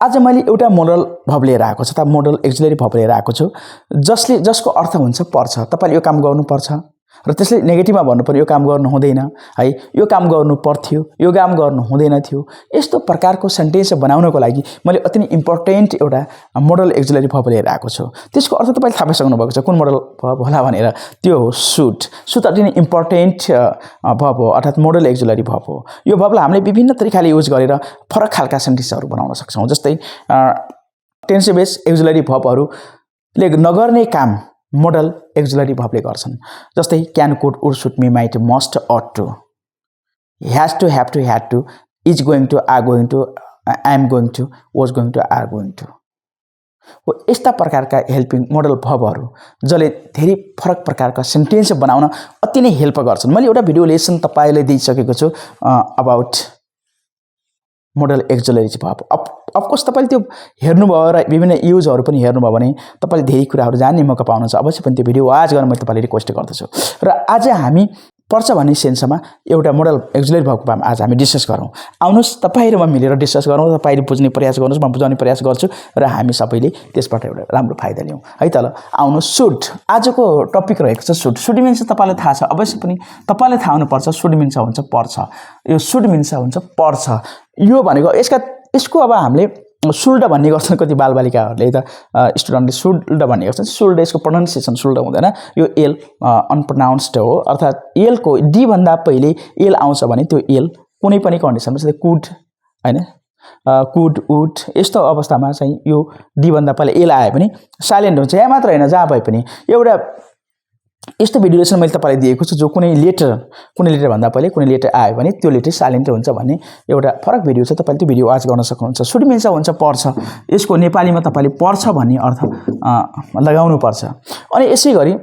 आज मैले एउटा मोडल भर्ब लिएर आएको छु, अथवा मोडल एक्जिलरी भर्ब लिएर आएको छु, जसको अर्थ हुन्छ पर्छ। तपाईले यो काम गर्नुपर्छ र त्यसले नेगेटिभमा भन्नु पर्यो, यो काम गर्नु हुँदैन है, यो काम गर्नु पर्थ्यो, यो काम गर्नु हुँदैन थियो। यस्तो प्रकारको सेन्टेन्स बनाउनको लागि मैले अति नै इम्पोर्टेन्ट एउटा मोडल एक्जिलरी भर्ब लिएर आएको छु। त्यसको अर्थ तपाईले थाहा पाइसक्नु भएको छ कुन मोडल भर्ब होला भनेर। त्यो हो सुड। सुड अति नै इम्पोर्टेन्ट भर्ब हो, अर्थात् मोडल एक्जिलरी भर्ब हो। यो भर्बलाई हामीले विभिन्न तरिकाले युज गरेर फरक खालका सेन्टेन्सहरू बनाउन सक्छौँ। जस्तै टेन्स बेस्ड एक्जिलरी भर्बहरूले नगर्ने काम मोडल एक्जिलरी भर्बले गर्छन्। जस्तै can, could, would, should, may, might, must, ought to, has to, have to, had to, is going to, are going to, I am going to, was going to, are going to हो। यस्ता प्रकारका helping model भर्बहरू जसले धेरै फरक प्रकारका sentence बनाउन अति नै हेल्प गर्छन्। मैले एउटा भिडियो लेसन तपाईलाई दिइसकेको छु about model axillary verb. Of course तपाईले त्यो हेर्नुभयो र विभिन्न युजहरू पनि हेर्नुभयो भने तपाईले धेरै कुराहरू जान्ने मौका पाउनुहुन्छ। अवश्य पनि त्यो भिडियो वाच गर्न मैले तपाईलाई रिक्वेस्ट गर्दछु। र आज हामी पर्छ भन्ने सेन्समा एउटा मोडल एक्जिलरी भर्बको बारेमा आज हामी डिस्कस गरौँ। आउनुहोस् तपाईँ र म मिलेर डिस्कस गरौँ। तपाईले बुझ्ने प्रयास गर्नुहोस्, म बुझाउने प्रयास गर्छु र हामी सबैले त्यसबाट एउटा राम्रो फाइदा लियौँ है त। ल आउनुहोस्। सुड आजको टपिक रहेको छ। सुड। सुड मिन्स तपाईलाई थाहा छ, अवश्य पनि तपाईलाई थाहा हुनुपर्छ। सुड मिन्स हुन्छ पर्छ। यो सुड मिन्स हुन्छ पर्छ। यो भनेको यसको अब हामीले सुल्ड भन्ने गर्छन् कति बालबालिकाहरूले त स्टुडेन्टले सुल्ड भन्ने गर्छन्। सुल्ड यसको प्रोनाउन्सिएसन सुल्ड हुँदैन। यो एल अनप्रोनाउन्स्ड हो, अर्थात् एलको डी भन्दा पहिले एल आउँछ भने त्यो एल कुनै पनि कन्डिसनमा, जस्तै कुड हैन, कुड, वुड, यस्तो अवस्थामा चाहिँ यो डी भन्दा पहिले एल आयो भने साइलेन्ट हुन्छ। यहाँ मात्र हैन, जहाँ भए पनि एउटा यस्तो भिडियो लेसन मैले तपाईलाई दिएको छु जो कुनै लेटर भन्दा पहिले कुनै लेटर आयो भने त्यो लेटर साइलेन्ट हुन्छ भन्ने एउटा फरक भिडियो छ। तपाईले त्यो भिडियो वाच गर्न सक्नुहुन्छ। सुड मिन्स हुन्छ पर्छ। यसको नेपालीमा तपाईले पर्छ भन्ने अर्थ लगाउनु पर्छ। अनि यसैगरी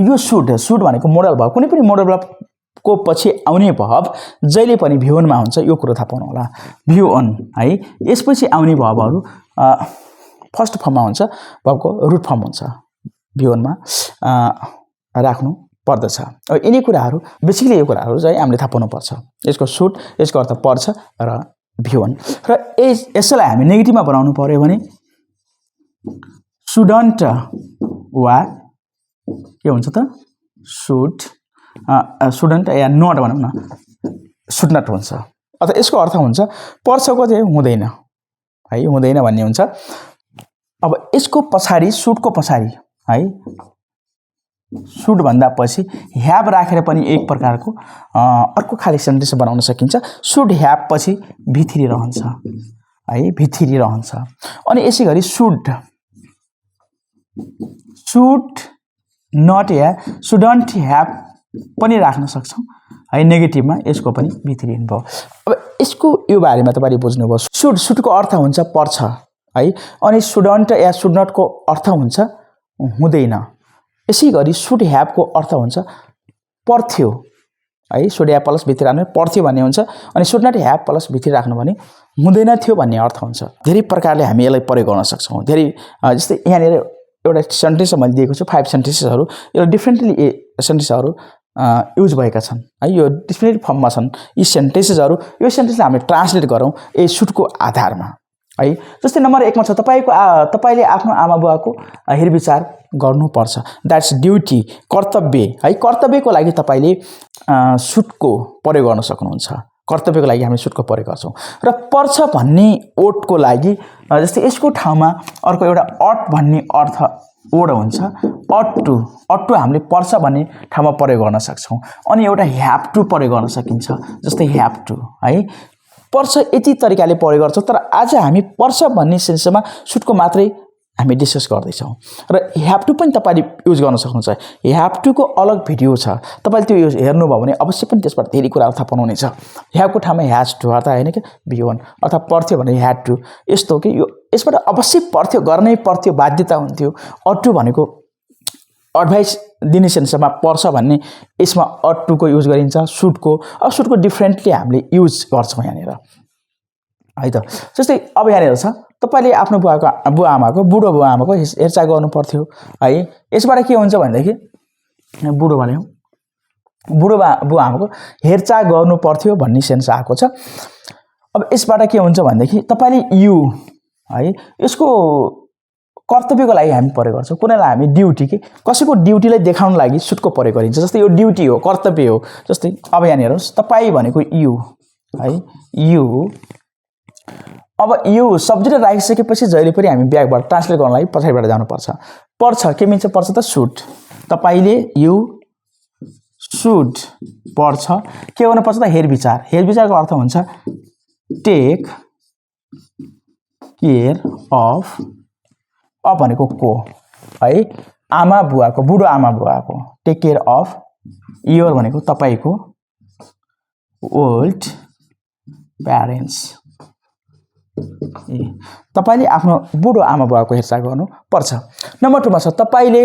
यो सुड भनेको मोडल भर्ब। कुनै पनि मोडल भर्बको पछि आउने भर्ब जहिले पनि V1 मा हुन्छ। यो कुरा थाहा पाउनु होला। V1 है। यसपछि आउने भर्बहरू फर्स्ट फर्ममा हुन्छ, भर्बको रुट फर्म हुन्छ। V1 मा राख्नु पर्दछ। अब यिनै कुराहरू बेसिकली यो कुराहरू चाहिँ हामीले थाहा पाउनुपर्छ। यसको सुड, यसको अर्थ पर्छ र V1। र यसलाई हामी नेगेटिभमा बनाउनु पर्यो भने सुडन्ट वा के हुन्छ त सुडन्ट या नट भनौँ न, सुड नट हुन्छ। अथवा यसको अर्थ हुन्छ पर्छको चाहिँ हुँदैन है, हुँदैन भन्ने हुन्छ। अब यसको पछाडि सुडको पछाडि है, सुड भन्दा पछि ह्याभ राखेर पनि एक प्रकारको अर्को खाली सेन्टेन्स बनाउन सकिन्छ। सुड ह्याभ पछि V3 रहन्छ है, V3 रहन्छ। अनि यसैगरी सुड नट या सुडन्ट ह्याभ पनि राख्न सक्छौँ है नेगेटिभमा। यसको पनि V3 भयो। अब यसको यो बारेमा तपाईले बुझ्नुभयो। सुडको अर्थ हुन्छ पर्छ है, अनि सुडन्ट या सुड नटको अर्थ हुन्छ हुँदैन। यसैगरी सुड ह्याभको अर्थ हुन्छ पर्थ्यो है, सुड ह्याभ प्लस V3 राख्नु पर्थ्यो भन्ने हुन्छ। अनि should not have plus V3 राख्नु भने हुँदैन थियो भन्ने अर्थ हुन्छ। धेरै प्रकारले हामी यसलाई प्रयोग गर्न सक्छौँ। धेरै जस्तै यहाँनिर एउटा सेन्टेन्स मैले दिएको छु, 5 सेन्टेन्सेसहरू। यो डिफ्रेन्टली सेन्टेन्सहरू युज भएका छन् है, यो डिफ्रेन्ट फर्ममा छन् यी सेन्टेन्सेसहरू। यो सेन्टेन्सलाई हामीले ट्रान्सलेट गरौँ ए सुडको आधारमा है। जस्तै नम्बर 1 मा छ तपाईले आफ्नो आमा बुवाको हेरविचार गर्नुपर्छ। द्याट्स ड्युटी, कर्तव्य है। कर्तव्यको लागि तपाईले सुडको प्रयोग गर्न सक्नुहुन्छ। कर्तव्यको लागि हामीले सुडको प्रयोग गर्छौँ। र पर्छ भन्ने ओटको लागि जस्तै यसको ठाउँमा अर्को एउटा अट भन्ने अर्थ ओड हुन्छ। अट टु हामीले पर्छ भन्ने ठाउँमा प्रयोग गर्न सक्छौँ। अनि एउटा ह्याभ टु प्रयोग गर्न सकिन्छ। जस्तै ह्याभ टु है, पर्छ यति तरिकाले प्रयोग गर्छौँ। तर आज हामी पर्छ भन्ने सेन्समा सुडको मात्रै हामी डिस्कस गर्दैछौँ। र ह्याभ टु पनि तपाईले युज गर्न सक्नुहुन्छ। ह्याभ टुको अलग भिडियो छ, तपाईले त्यो हेर्नुभयो भने अवश्य पनि त्यसबाट धेरै कुराहरू थाहा पाउनुहुनेछ। ह्याभको ठाउँमा ह्याज टु अर्थात् होइन कि V1 अर्थात् पर्थ्यो भने ह्याड टु। यस्तो हो कि यो यसबाट अवश्य पर्थ्यो, गर्नै पर्थ्यो, बाध्यता हुन्थ्यो। अटु भनेको एडभाइस दिने सेन्समा पर्छ भन्ने, यसमा अट टुको युज गरिन्छ। सुडको डिफ्रेन्टली हामीले युज गर्छौँ यहाँनिर है त। जस्तै अब यहाँनिर छ तपाईले आफ्नो बुढो बुवा आमाको हेरचाह गर्नु पर्थ्यो है। यसबाट के हुन्छ भनेदेखि बुढो बुवा आमाको हेरचाह गर्नु पर्थ्यो भन्ने सेन्स आएको छ। अब यसबाट के हुन्छ भनेदेखि तपाईले यु है यसको कर्तव्यको लागि हामी प्रयोग गर्छौं कुनैलाई हामी ड्युटी के कसैको ड्युटीलाई देखाउन लागि सुटको प्रयोग गरिन्छ जस्तै यो ड्युटी हो कर्तव्य हो जस्तै अब यहाँ हेर्नुस् तपाई भनेको यु है यु अब यु सब्जेक्ट राखिसकेपछि जहिले पनि हामी ब्याकबाट ट्रान्सलेट गर्न लागि पछाडिबाट जानुपर्छ पर्छ के मिन्छ पर्छ त सुट तपाईले यु सुड पर्छ के गर्नु पर्छ त हेरविचारको अर्थ हुन्छ टेक केयर अफ भनेको को है आमा बुवाको बुढो आमा बुवाको टेक केयर अफ योर भनेको तपाईको ओल्ड प्यारेन्ट्स तपाईले आफ्नो बुढो आमा बुवाको हेरचाह गर्नु पर्छ नम्बर 2 मा छ तपाईले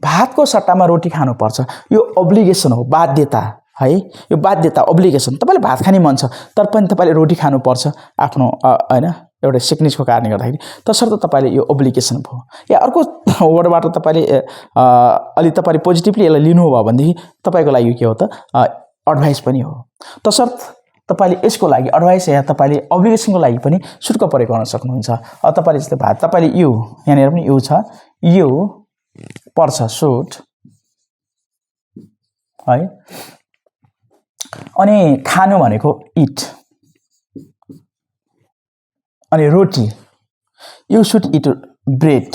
भातको सट्टामा रोटी खानु पर्छ यो ओब्लिगेसन हो बाध्यता है यो बाध्यता ओब्लिगेसन तपाईले भात खाने मन छ तर पनि तपाईले रोटी खानु पर्छ आफ्नो हैन एउटा सिकनेसको कारणले गर्दाखेरि तसर्थ तपाईले यो ओब्लिगेसन भयो या अर्को वर्डबाट तपाईले अलि तपाईले पोजिटिभली यसलाई लिनु भयो भनेदेखि तपाईको लागि के हो त एडभाइस पनि हो तसर्थ तपाईले यसको लागि एडभाइस या तपाईले ओब्लिगेसनको लागि पनि सुटको प्रयोग गर्न सक्नुहुन्छ अब तपाईले जस्तै भात तपाईले यु यहाँनिर पनि यु छ यु पर्छ सुट है अनि खानु भनेको इट अनि रोटी यु शुड इट ब्रेड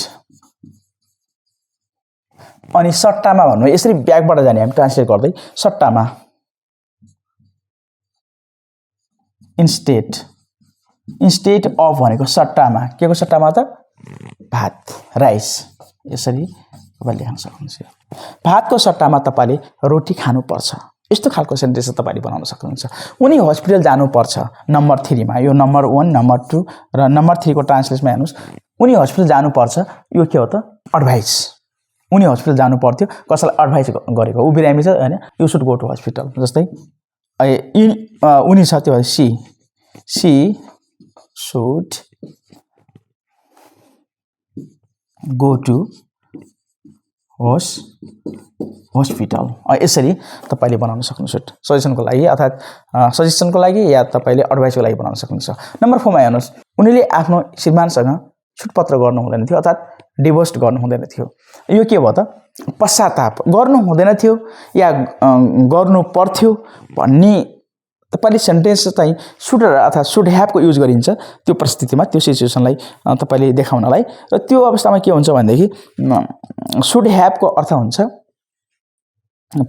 अनि सट्टामा भन्नु यसरी ब्याकबाट जाने हामी ट्रान्सलेट गर्दै सट्टामा इन्स्टेड अफ भनेको सट्टामा के को सट्टामा त भात राइस यसरी तपाईले लेख्न सक्नुहुन्छ भातको सट्टामा तपाईले रोटी खानु पर्छ यस्तो खालको सेन्टेन्स तपाईले बनाउन सक्नुहुन्छ उनी हस्पिटल जानु पर्छ नम्बर 3 मा यो नम्बर 1 नम्बर 2 र नम्बर 3 को ट्रान्सलेसनमा हेर्नुस् उनी हस्पिटल जानु पर्छ यो के हो त एडभाइस उनी हस्पिटल जानु पर्थ्यो कसैलाई एडभाइस गरेको उ बिरामी छ हैन you should go to hospital जस्तै उनी छ त्यो she should go to hospital यसरी तपाईले बनाउन सक्नुहुन्छ सजेसनको लागि अर्थात सजेसनको लागि या तपाईले एडभाइसको लागि बनाउन सक्नुहुन्छ नम्बर 4 मा हेर्नुस् उनीले आफ्नो श्रीमानसँग छुटपत्र गर्नु हुँदैन थियो अर्थात डिभोर्स गर्नु हुँदैन थियो यो के भयो त पश्चाताप गर्नु हुँदैन थियो या गर्नु पर्थ्यो भन्ने तपाईले सेन्टेन्स चाहिँ शुड अथवा शुड ह्याभ को युज गरिन्छ त्यो परिस्थितिमा त्यो सिचुएसनलाई तपाईले देखाउनलाई र त्यो अवस्थामा के हुन्छ भन्देखि शुड ह्याभ को अर्थ हुन्छ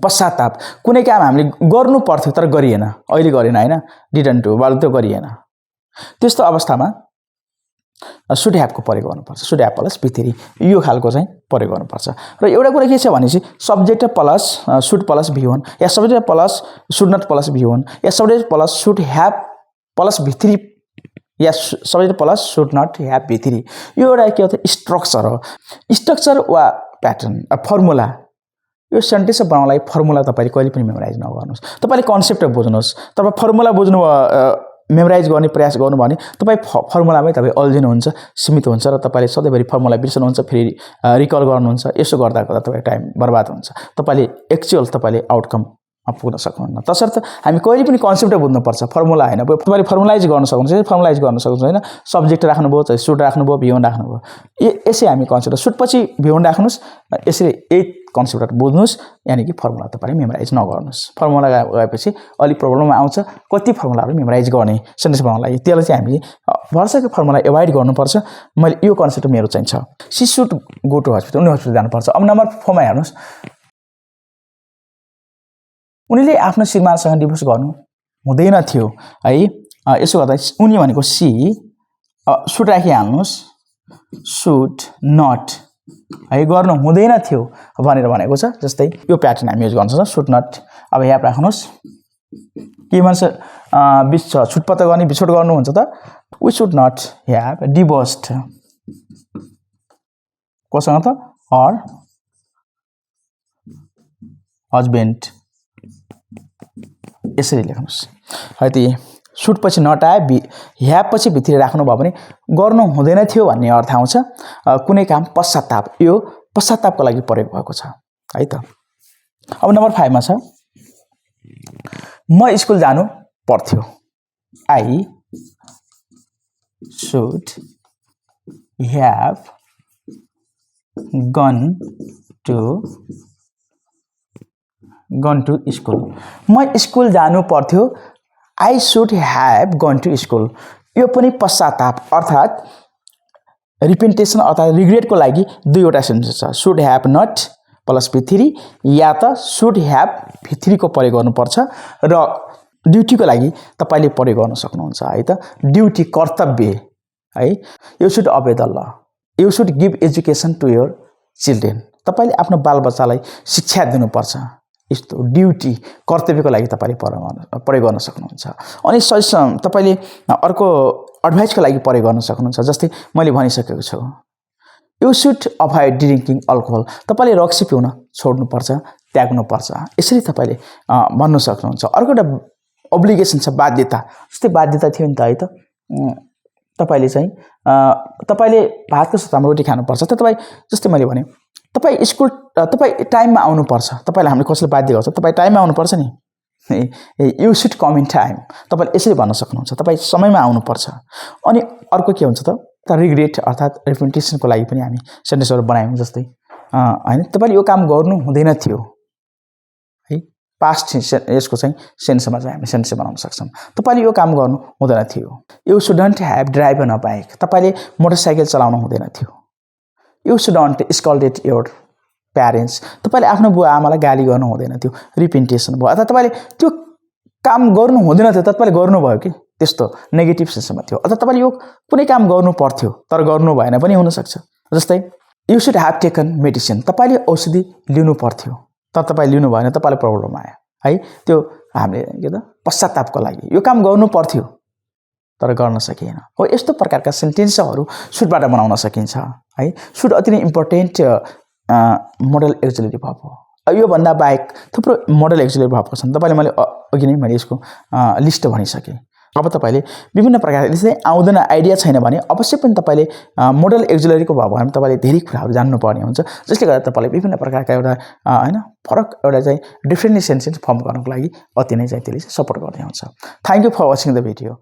पश्चाताप कुनै काम हामीले गर्नु पर्थ्यो तर गरिएन अहिले गरेन हैन डिडन्ट डु वाल त्यो गरिएन त्यस्तो अवस्थामा शुड ह्याभ को प्रयोग गर्नुपर्छ शुड ह्याभ प्लस भी3 यो खालको चाहिँ प्रयोग गर्नुपर्छ र एउटा कुरा के छ भनेपछि सब्जेक्ट प्लस शुड प्लस भी1 या subject plus should not plus भी1 या subject plus should have plus भी3 या subject plus should not have भी3 यो एउटा के हो त स्ट्रक्चर हो स्ट्रक्चर वा प्याटर्न फर्मुला यो सेन्टेन्स बनाउनलाई फर्मुला तपाईले कहिले पनि मेमोराइज नगर्नुस् तपाईले कन्सेप्ट बुझ्नुस् तपाई फर्मुला बुझ्नु मेमोराइज गर्ने प्रयास गर्नु भने तपाई फर्मुलामै तपाई अल्झिनुहुन्छ सीमित हुन्छ र तपाईले सधैँभरि फर्मुला बिर्सनुहुन्छ फेरि रिकल गर्नुहुन्छ यसो गर्दा तपाई टाइम बर्बाद हुन्छ तपाईले एक्चुअल तपाईले आउटकम पुग्न सक्नुहुन्न तसर्थ हामी कहिले पनि कन्सेप्ट बुझ्नु पर्छ फर्मुला हैन तपाईले फर्मुलाइज गर्न सक्नुहुन्छ हैन सब्जेक्ट राख्नुभयो चाहिँ शुड राख्नुभयो भी1 राख्नुभयो यसै हामी कन्सेप्ट शुड पछि भी1 राख्नुस् यसरी यही कन्सेप्ट बुझ्नुस् यानी कि फर्मुला तपाईले मेमोराइज नगर्नुस् फर्मुला गएपछि अलि प्रब्लम आउँछ कति फर्मुलाहरु मेमोराइज गर्ने सेन्टेन्स बनाउनलाई त्यसलाई चाहिँ हामीले भर्सकै फर्मुला एभोइड गर्नुपर्छ मैले यो कन्सेप्ट मेरो चाहिँ छ she should go to hospital उनी हस्पिटल जानुपर्छ अब नम्बर 4 मा हेर्नुस् उनीले आफ्नो श्रीमानसँग डिभोर्स गर्नु हुँदैन थियो है यसो गर्दा उनी भनेको सी शुड राखिहाल्नुस् शुड नट है गर्नु हुँदैन थियो भनेर भनेको छ जस्तै यो प्याटर्न हामी युज गर्न सक्छौं शुड नट अब यहाँ राख्नुस् के भन्छ छुटपत्र गर्ने बिछोड गर्नु हुन्छ त वी शुड नट ह्याभ डिभोर्स्ड कोसँग त और हस्बैंड यसरी लेख्नुस् है त शुड पछि नट आए ह्याभ पछि भित्र राख्नु भयो भने गर्नु हुँदैन थियो भन्ने अर्थ आउँछ कुनै काम पश्चाताप यो पश्चातापको लागि प्रयोग भएको छ है त अब नम्बर 5 मा छ म स्कुल जानु पर्थ्यो I should have gone to school. म स्कुल जानु पर्थ्यो. I should have gone to school. यो पनि पश्चाताप अर्थात् रिपेन्टेसन अर्थात् रिग्रेटको लागि दुईवटा सेन्टेन्स छ. should have not plus V3 या त should have V3 को प्रयोग गर्नुपर्छ र ड्युटीको लागि तपाईले प्रयोग गर्न सक्नुहुन्छ है त. ड्युटी कर्तव्य है. You should obey the law. You should give education to your children. तपाईले आफ्नो बालबच्चालाई शिक्षा दिनुपर्छ. यस्तो ड्युटी कर्तव्यको लागि तपाईले प्रयोग गर्न सक्नुहुन्छ. अनि तपाईले अर्को एडभाइसको लागि प्रयोग गर्न सक्नुहुन्छ. जस्तै मैले भनिसकेको छु. You should avoid drinking alcohol. तपाईले रक्सी पिउन छोड्नुपर्छ, त्याग्नुपर्छ. यसरी तपाईले भन्न सक्नुहुन्छ. अर्को एउटा ओब्लिगेसन छ, बाध्यता. जस्तै बाध्यता थियो नि त है त. तपाईले चाहिँ तपाईले भातको सट्टामा रोटी खानुपर्छ. त तपाई जस्तै मैले भने तपाई टाइममा आउनुपर्छ. तपाईलाई हामीले कसैले बाध्य गर्छ, तपाई टाइममा आउनुपर्छ नि. You should come in time. तपाईले यसरी भन्न सक्नुहुन्छ. तपाई समयमा आउनुपर्छ. अनि अर्को के हुन्छ त रिग्रेट अर्थात् रिपेन्टेसनको लागि पनि हामी सेन्टेन्सहरु बनायौं. जस्तै हैन तपाईले यो काम गर्नु हुँदैन थियो है. पास्ट यसको चाहिँ सेन्समा चाहिँ हामी सेन्टेन्स बनाउन सक्छौं. तपाईले यो काम गर्नु हुँदैन थियो. You shouldn't have driven a bike. तपाईले मोटरसाइकल चलाउनु हुँदैन थियो. You shouldn't scolded your parents. तपाईले आफ्नो बुवा आमालाई गाली गर्नु हुँदैन थियो. रिपेन्टेसन भयो. अथवा तपाईले त्यो काम गर्नु हुँदैन थियो, तपाईले गर्नुभयो कि त्यस्तो नेगेटिभ सेन्समा थियो. अथवा तपाईले यो कुनै काम गर्नु पर्थ्यो तर गर्नु भएन पनि हुन सक्छ. जस्तै you should have taken medicine. तपाईले औषधि लिनु पर्थ्यो तर तपाई लिनु भएन, तपाईलाई प्रब्लम आयो है. त्यो हामीले के त पश्चातापको लागि यो काम गर्नु पर्थ्यो तर गर्न सकिएन. हो यस्तो प्रकारका सेन्टेन्सहरु शुडबाट बनाउन सकिन्छ है. शुड अति नै इम्पोर्टेन्ट मोडल एक्जुलेटिभ भर्ब हो. यो भन्दा बाहेक थुप्रो मोडल एक्जुलेटिभ भर्बहरु छन्. तपाईले अघि नै मैले यसको लिस्ट भनिसके. अब तपाईले विभिन्न प्रकारका यसै आउँदैन आइडिया छैन भने अवश्य पनि तपाईले मोडल एक्जुलेटिभको भर्बहरुमा तपाईले धेरै कुराहरु जान्नु पर्ने हुन्छ. जसले गर्दा तपाईले विभिन्न प्रकारका एउटा हैन फरक एउटा चाहिँ डिफरेन्ट सेन्टेन्स फर्म गर्नको लागि अति नै चाहिँ त्यसले सपोर्ट गर्ने हुन्छ. Thank you for watching the video.